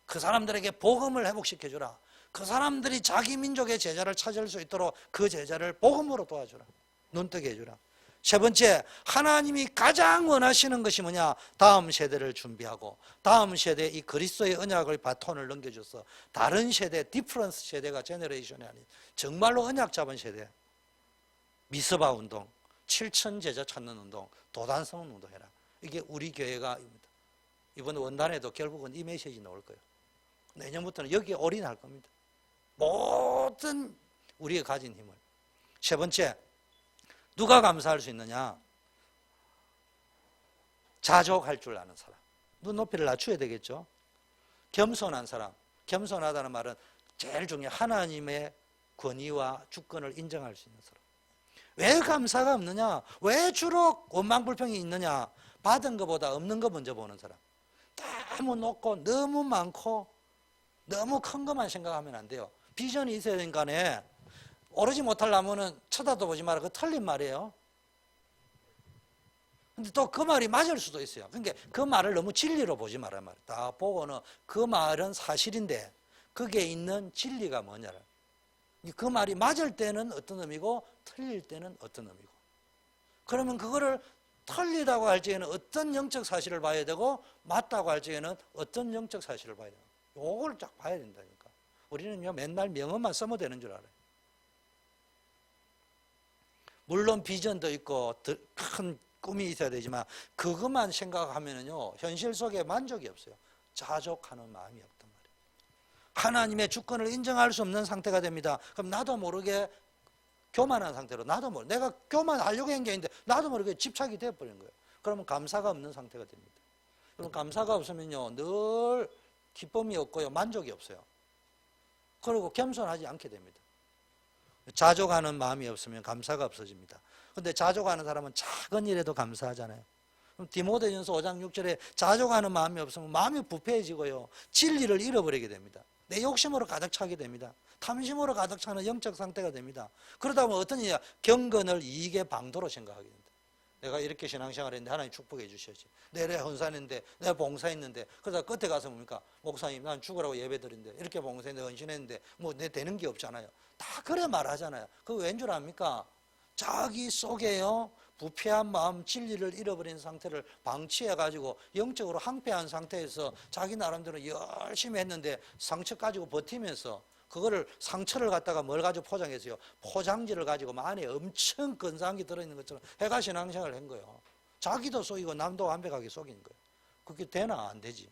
그 사람들에게 복음을 회복시켜주라. 그 사람들이 자기 민족의 제자를 찾을 수 있도록 그 제자를 복음으로 도와주라. 눈뜨게 해주라. 세 번째, 하나님이 가장 원하시는 것이 뭐냐? 다음 세대를 준비하고 다음 세대에 이 그리스도의 언약을 바톤을 넘겨줘서 다른 세대, 디퍼런스 세대가 제너레이션이 아닌 정말로 언약 잡은 세대. 미스바 운동, 7천 제자 찾는 운동, 도단성 운동해라. 이게 우리 교회가 이번 원단에도 결국은 이 메시지 나올 거예요. 내년부터는 여기에 올인할 겁니다. 모든 우리가 가진 힘을. 세 번째, 누가 감사할 수 있느냐? 자족할 줄 아는 사람. 눈높이를 낮춰야 되겠죠. 겸손한 사람. 겸손하다는 말은 제일 중요해. 하나님의 권위와 주권을 인정할 수 있는 사람. 왜 감사가 없느냐? 왜 주로 원망불평이 있느냐? 받은 것보다 없는 거 먼저 보는 사람. 너무 높고 너무 많고 너무 큰 것만 생각하면 안 돼요. 비전이 있어야 되니까네. 오르지 못하려면은 쳐다도 보지 마라. 그 틀린 말이에요. 근데 또 그 말이 맞을 수도 있어요. 그러니까 그 말을 너무 진리로 보지 말란 말이에요. 딱 보고는 그 말은 사실인데 거기에 있는 진리가 뭐냐를. 그 말이 맞을 때는 어떤 의미고 틀릴 때는 어떤 의미고. 그러면 그거를 틀리다고 할 적에는 어떤 영적 사실을 봐야 되고 맞다고 할 적에는 어떤 영적 사실을 봐야 되고. 요걸 쫙 봐야 된다니까. 우리는요 맨날 명언만 쓰면 되는 줄 알아요. 물론 비전도 있고 큰 꿈이 있어야 되지만 그것만 생각하면은요 현실 속에 만족이 없어요. 자족하는 마음이 없단 말이에요. 하나님의 주권을 인정할 수 없는 상태가 됩니다. 그럼 나도 모르게 교만한 상태로 내가 교만하려고 한 게 아닌데 나도 모르게 집착이 되어버린 거예요. 그러면 감사가 없는 상태가 됩니다. 그럼 감사가 없으면요 늘 기쁨이 없고요 만족이 없어요. 그리고 겸손하지 않게 됩니다. 자족하는 마음이 없으면 감사가 없어집니다. 그런데 자족하는 사람은 작은 일에도 감사하잖아요. 그럼 디모데전서 5장 6절에 자족하는 마음이 없으면 마음이 부패해지고요 진리를 잃어버리게 됩니다. 내 욕심으로 가득 차게 됩니다. 탐심으로 가득 차는 영적 상태가 됩니다. 그러다 보면 어떤 일이냐 경건을 이익의 방도로 생각하게 됩니다. 내가 이렇게 신앙생활을 했는데 하나님 축복해 주셔야지. 내가 헌산했는데 내가 봉사했는데 그러다 끝에 가서 뭡니까? 목사님 난 죽으라고 예배드린데 이렇게 봉사했는데 헌신했는데 뭐 내 되는 게 없잖아요. 다 그래 말하잖아요. 그거 왠 줄 압니까? 자기 속에요 부패한 마음 진리를 잃어버린 상태를 방치해가지고 영적으로 항폐한 상태에서 자기 나름대로 열심히 했는데 상처 가지고 버티면서 그거를 상처를 갖다가 뭘 가지고 포장했어요? 포장지를 가지고 안에 엄청 근사한 게 들어있는 것처럼 해가 신앙생활을 한 거예요. 자기도 속이고 남도 완벽하게 속인 거예요. 그게 되나? 안 되지.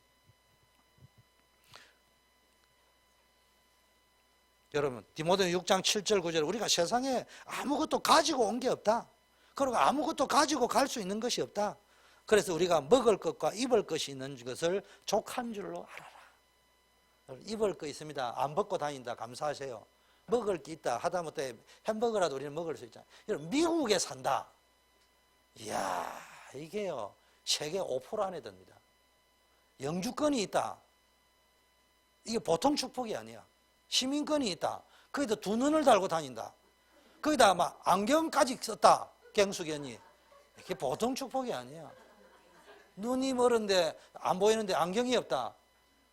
여러분 디모데 6장 7절 9절 우리가 세상에 아무것도 가지고 온 게 없다. 그리고 아무것도 가지고 갈 수 있는 것이 없다. 그래서 우리가 먹을 것과 입을 것이 있는 것을 족한 줄로 알아라. 입을 거 있습니다. 안 벗고 다닌다. 감사하세요. 먹을 게 있다. 하다못해 햄버거라도 우리는 먹을 수 있잖아요. 여러분 미국에 산다. 이야 이게요 세계 5% 안에 듭니다. 영주권이 있다. 이게 보통 축복이 아니야. 시민권이 있다. 거기다 두 눈을 달고 다닌다. 거기다 막 안경까지 썼다. 경수견이. 이게 보통 축복이 아니야. 눈이 멀은데 안 보이는데 안경이 없다.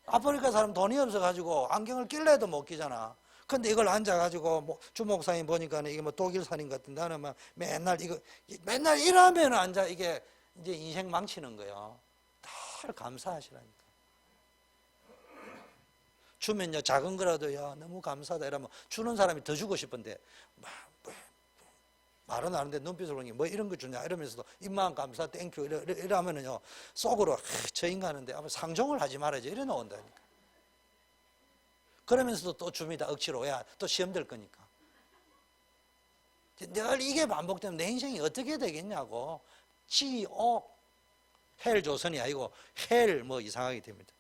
아프리카 사람 돈이 없어가지고 안경을 낄래 해도 못 끼잖아. 근데 이걸 앉아가지고 뭐 주목사님 보니까 이게 뭐 독일산인 것 같은데 나는 막 맨날 일하면 앉아 이게 이제 인생 망치는 거예요. 다 감사하시라니까. 주면요 작은 거라도요 너무 감사하다 이러면 주는 사람이 더 주고 싶은데 말은 하는데 눈빛으로 보니 뭐 이런 거 주냐 이러면서도 입만 감사 땡큐 이러면은요 속으로 저 인간인데 아마 상종을 하지 말아야지 이래 나온다니까. 그러면서도 또 줍니다. 억지로. 야 또 시험 될 거니까. 늘 이게 반복되면 내 인생이 어떻게 되겠냐고. 지옥 헬 조선이 아니고 헬 뭐 이상하게 됩니다.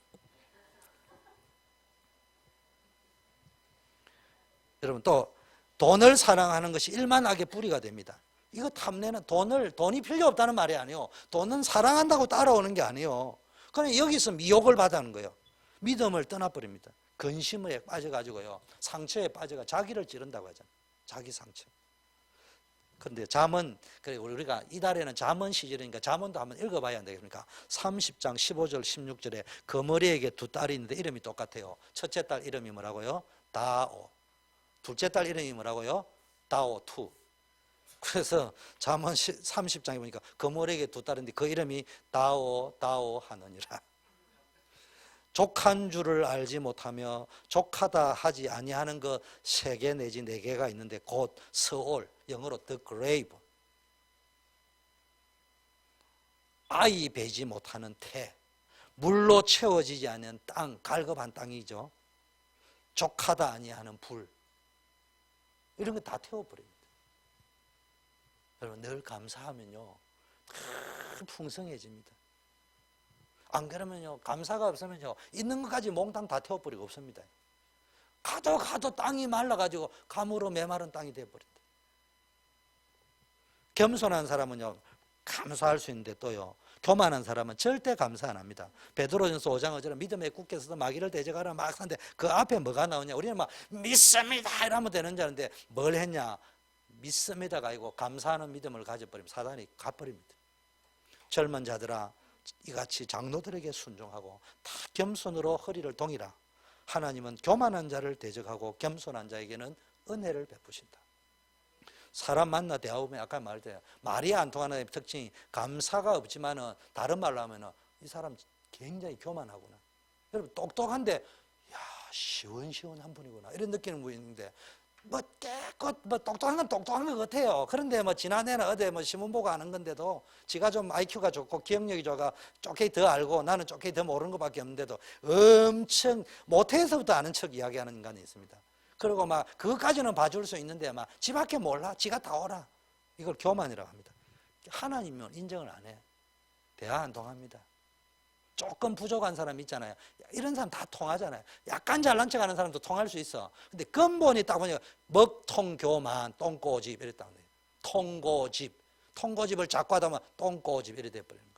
여러분 또 돈을 사랑하는 것이 일만하게 뿌리가 됩니다. 이거 탐내는 돈이 필요 없다는 말이 아니에요. 돈은 사랑한다고 따라오는 게 아니에요. 그냥 여기서 미혹을 받아는 거예요. 믿음을 떠나버립니다. 근심에 빠져가지고요. 상처에 빠져가 자기를 찌른다고 하잖아요. 자기 상처. 그런데 잠언, 그래 우리가 이달에는 잠언 시절이니까 잠언도 한번 읽어봐야 안 되겠습니까? 30장 15절 16절에 거머리에게 두 딸이 있는데 이름이 똑같아요. 첫째 딸 이름이 뭐라고요? 다오. 둘째 딸 이름이 뭐라고요? 다오 투. 그래서 잠언 30장에 보니까 거머리에게 두 딸인데 그 이름이 다오 하느니라. 족한 줄을 알지 못하며 족하다 하지 아니하는 것 3개 내지 4개가 있는데 곧 서올, 영어로 the grave, 아이 베지 못하는 태, 물로 채워지지 않는 땅, 갈급한 땅이죠. 족하다 아니하는 불, 이런 거 다 태워버립니다. 여러분 늘 감사하면요 풍성해집니다. 안 그러면요 감사가 없으면요 있는 것까지 몽땅 다 태워버리고 없습니다. 가도 땅이 말라가지고 가물어 메마른 땅이 되어버린다. 겸손한 사람은요 감사할 수 있는데 또요 교만한 사람은 절대 감사 안 합니다. 베드로전서 5장어처럼 믿음의 굳게서도 마귀를 대적하라 막 하는데 그 앞에 뭐가 나오냐? 우리는 막 믿습니다 이러면 되는 줄 아는데 뭘 했냐? 믿습니다가 아니고 감사하는 믿음을 가져버리면 사단이 가버립니다. 젊은 자들아 이같이 장로들에게 순종하고 다 겸손으로 허리를 동이라. 하나님은 교만한 자를 대적하고 겸손한 자에게는 은혜를 베푸신다. 사람 만나 대화하면 아까 말했대요. 말이 안 통하는 특징이 감사가 없지만은 다른 말로 하면은 이 사람 굉장히 교만하구나. 여러분 똑똑한데 야 시원시원한 분이구나 이런 느끼는 분이 있는데 뭐 깨끗 뭐 똑똑한 건 똑똑한 것 같아요. 그런데 뭐 지난해는 어디 뭐 신문 보고 아는 건데도 지가 좀 IQ가 좋고 기억력이 좋아가 쪼개이 더 알고 나는 쪼개이 더 모르는 것밖에 없는데도 엄청 모태에서부터 아는 척 이야기하는 인간이 있습니다. 그리고 막 그것까지는 봐줄 수 있는데 막 지 밖에 몰라 지가 다 오라. 이걸 교만이라고 합니다. 하나님은 인정을 안 해. 대화 안 통합니다. 조금 부족한 사람 있잖아요. 이런 사람 다 통하잖아요. 약간 잘난 척하는 사람도 통할 수 있어. 근데 근본이 딱 보니까 먹통교만 똥꼬집 이랬다. 통고집을 자꾸 하다 보면 똥꼬집 이래 돼버리는 거예요.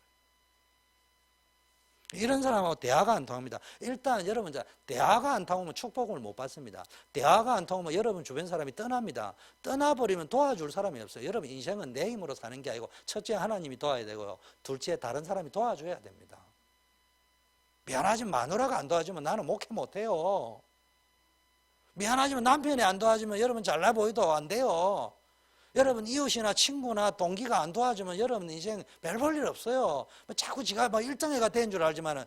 이런 사람하고 대화가 안 통합니다. 일단 여러분 대화가 안 통하면 축복을 못 받습니다. 대화가 안 통하면 여러분 주변 사람이 떠납니다. 떠나버리면 도와줄 사람이 없어요. 여러분 인생은 내 힘으로 사는 게 아니고 첫째 하나님이 도와야 되고요. 둘째 다른 사람이 도와줘야 됩니다. 미안하지만 마누라가 안 도와주면 나는 목회 못해요. 미안하지만 남편이 안 도와주면 여러분 잘나 보여도 안 돼요. 여러분 이웃이나 친구나 동기가 안 도와주면 여러분 인생 별 볼 일 없어요. 자꾸 지가 뭐 1등해가 된 줄 알지만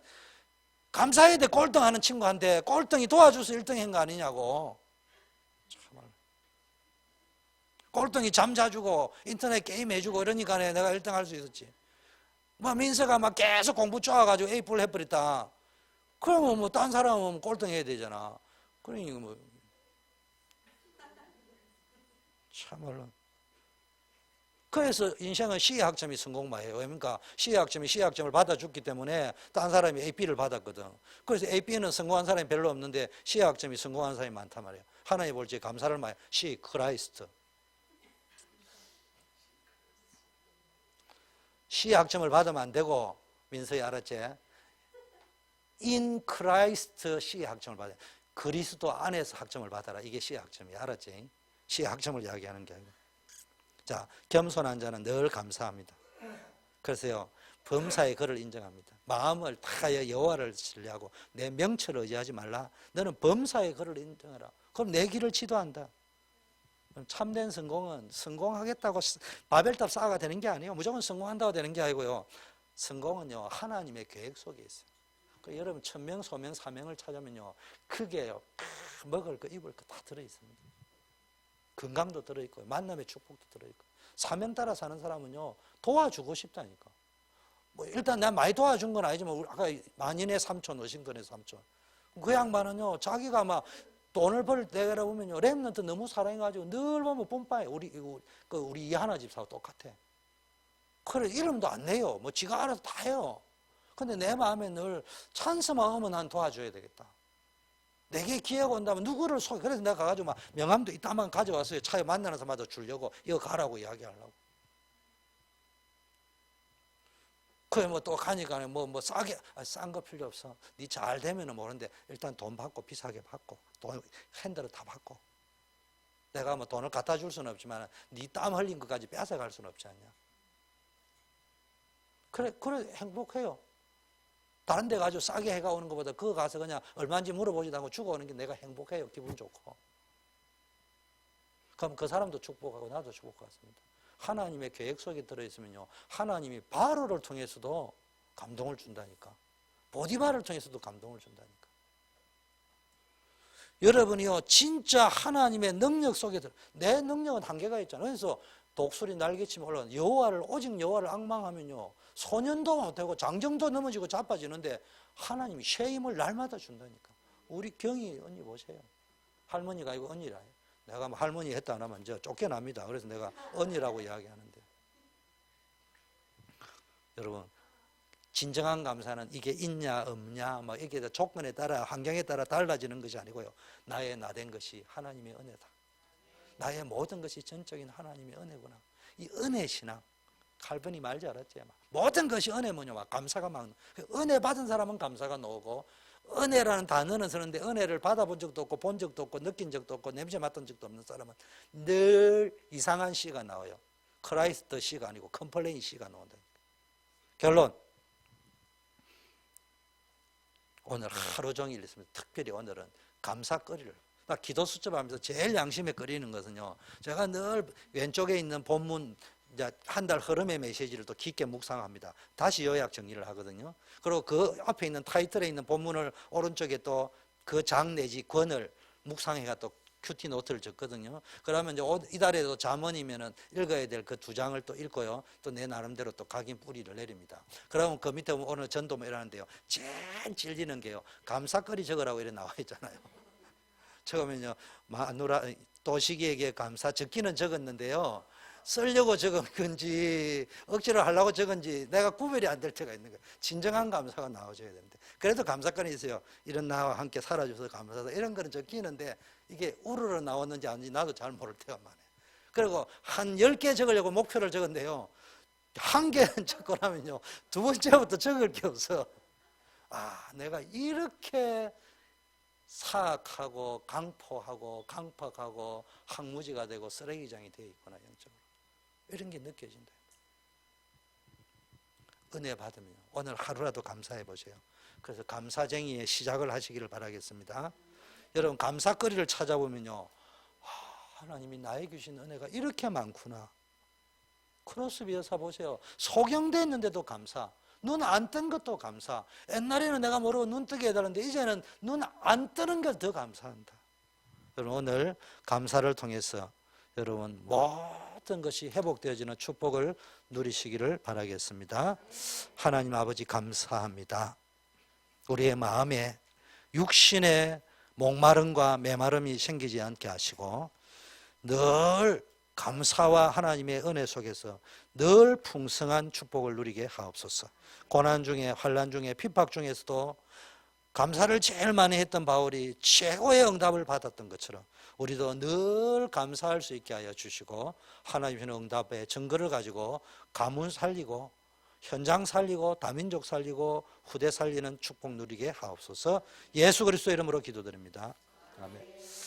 감사해야 돼. 꼴등하는 친구한테 꼴등이 도와줘서 1등한 거 아니냐고. 참말. 꼴등이 잠 자주고 인터넷 게임 해주고 이러니까 내가 1등 할 수 있었지. 뭐 민서가 막 계속 공부 좋아가지고 A+를 해버렸다. 그러면 뭐 딴 사람은 꼴등해야 되잖아. 그러니까 뭐 참말로. 그래서 인생은 시의학점이 성공마예요. 왜냐니까 시의학점이 시의학점을 받아줬기 때문에 딴 사람이 AP를 받았거든. 그래서 AP는 성공한 사람이 별로 없는데 시의학점이 성공한 사람이 많단 말이에요. 하나님 볼 때 감사를 많이 시 크라이스트. 시의학점을 받으면 안 되고 민서이 알았지? In Christ 시의학점을 받아야 돼. 그리스도 안에서 학점을 받아라. 이게 시의학점이야. 알았지? 시의학점을 이야기하는 게 아니고. 자, 겸손한 자는 늘 감사합니다. 그래서요, 범사의 그를 인정합니다. 마음을 다 여호와를 신뢰하고 내 명철을 의지하지 말라. 너는 범사의 그를 인정해라. 그럼 내 길을 지도한다. 참된 성공은 성공하겠다고 바벨탑 쌓아가 되는 게 아니에요. 무조건 성공한다고 되는 게 아니고요. 성공은요, 하나님의 계획 속에 있어요. 그 여러분 천명, 소명, 사명을 찾으면요, 크게요, 먹을 거, 입을 거 다 들어있습니다. 건강도 들어있고 만남의 축복도 들어있고. 사명 따라 사는 사람은요 도와주고 싶다니까. 뭐 일단 내가 많이 도와준 건 아니지만 아까 만인의 삼촌, 워싱턴의 삼촌, 그 양반은요 자기가 막 돈을 벌 때가 보면요 랩런트 너무 사랑해가지고 늘 보면 뽐빠에 우리 이하나 집사하고 똑같아. 그래 이름도 안 내요. 뭐 지가 알아서 다 해요. 근데 내 마음에 늘 찬스만 오면 난 도와줘야 되겠다. 내게 기회가 온다면 누구를 그래서 내가 가가지고 막 명함도 이따만 가져왔어요. 차에 만나는 사람마다 주려고 이거 가라고 이야기하려고. 그래 뭐 또 가니까 뭐 싸게 싼 거 필요 없어. 네 잘 되면은 모르는데 일단 돈 받고 비싸게 받고 돈 핸들을 다 받고. 내가 뭐 돈을 갖다 줄 수는 없지만 네 땀 흘린 것까지 뺏어갈 수는 없지 않냐. 그래 행복해요. 다른 데 가지고 싸게 해가 오는 것보다 그거 가서 그냥 얼마인지 물어보지도 않고 주고 오는 게 내가 행복해요. 기분 좋고. 그럼 그 사람도 축복하고 나도 축복받습니다. 하나님의 계획 속에 들어있으면요. 하나님이 바로를 통해서도 감동을 준다니까. 보디바를 통해서도 감동을 준다니까. 여러분이요. 진짜 하나님의 능력 속에 내 능력은 한계가 있잖아요. 그래서 독수리 날개치면 올라가는 여호와를 오직 여호와를 앙망하면요. 소년도 못하고 장정도 넘어지고 자빠지는데 하나님이 새 힘을 날마다 준다니까. 우리 경희 언니 보세요. 할머니가 아니고 언니라. 내가 뭐 할머니 했다 안 하면 이제 쫓겨납니다. 그래서 내가 언니라고 이야기하는데. 여러분 진정한 감사는 이게 있냐 없냐 막 이게 조건에 따라 환경에 따라 달라지는 것이 아니고요. 나의 나된 것이 하나님의 은혜다. 나의 모든 것이 전적인 하나님의 은혜구나. 이 은혜 신앙. 칼빈이 말지 않았지. 모든 것이 은혜면요, 막 감사가 막 은혜 받은 사람은 감사가 나오고 은혜라는 단어는 쓰는데 은혜를 받아본 적도 없고 본 적도 없고 느낀 적도 없고 냄새 맡은 적도 없는 사람은 늘 이상한 시가 나와요. 크라이스트 시가 아니고 컴플레인 시가 나온다. 결론, 오늘 하루 종일 있습니다. 특별히 오늘은 감사거리를. 기도 수첩하면서 제일 양심에 거리는 것은요, 제가 늘 왼쪽에 있는 본문 한 달 흐름의 메시지를 또 깊게 묵상합니다. 다시 요약 정리를 하거든요. 그리고 그 앞에 있는 타이틀에 있는 본문을 오른쪽에 또 그 장 내지 권을 묵상해가 또 큐티 노트를 적거든요. 그러면 이제 이달에도 잠언이면은 읽어야 될 그 2장을 또 읽고요. 또 내 나름대로 또 각인 뿌리를 내립니다. 그러면 그 밑에 오늘 전도 이라는데요. 제일 찔리는 게요. 감사거리 적으라고 이렇게 나와 있잖아요. 처음에는요, 마누라 도식이에게 감사 적기는 적었는데요. 쓰려고 적은 건지 억지로 하려고 적은지 내가 구별이 안 될 때가 있는 거예요. 진정한 감사가 나와줘야 되는데, 그래도 감사건이 있어요. 이런 나와 함께 살아줘서 감사하다 이런 거는 적히는데 이게 우르르 나왔는지 아닌지 나도 잘 모를 때가 많아요. 그리고 한 10개 적으려고 목표를 적었는데요, 한 개는 적고 나면요, 두 번째부터 적을 게 없어. 내가 이렇게 사악하고 강포하고 강팍하고 항무지가 되고 쓰레기장이 되어 있구나, 영적으로. 이런 게 느껴진다. 은혜 받으면 오늘 하루라도 감사해 보세요. 그래서 감사쟁이의 시작을 하시기를 바라겠습니다. 여러분, 감사거리를 찾아보면요, 하나님이 나에게 주신 은혜가 이렇게 많구나. 크로스비 여사 보세요. 소경됐는데도 감사. 눈 안 뜬 것도 감사. 옛날에는 내가 모르고 눈 뜨게 해달라는데 이제는 눈 안 뜨는 게 더 감사한다. 여러분, 오늘 감사를 통해서 여러분 모든 것이 회복되어지는 축복을 누리시기를 바라겠습니다. 하나님 아버지, 감사합니다. 우리의 마음에 육신의 목마름과 메마름이 생기지 않게 하시고 늘 감사와 하나님의 은혜 속에서 늘 풍성한 축복을 누리게 하옵소서. 고난 중에, 환난 중에, 핍박 중에서도 감사를 제일 많이 했던 바울이 최고의 응답을 받았던 것처럼 우리도 늘 감사할 수 있게 하여 주시고, 하나님의 응답의 증거를 가지고 가문 살리고 현장 살리고 다민족 살리고 후대 살리는 축복 누리게 하옵소서. 예수 그리스도 이름으로 기도드립니다. 아멘.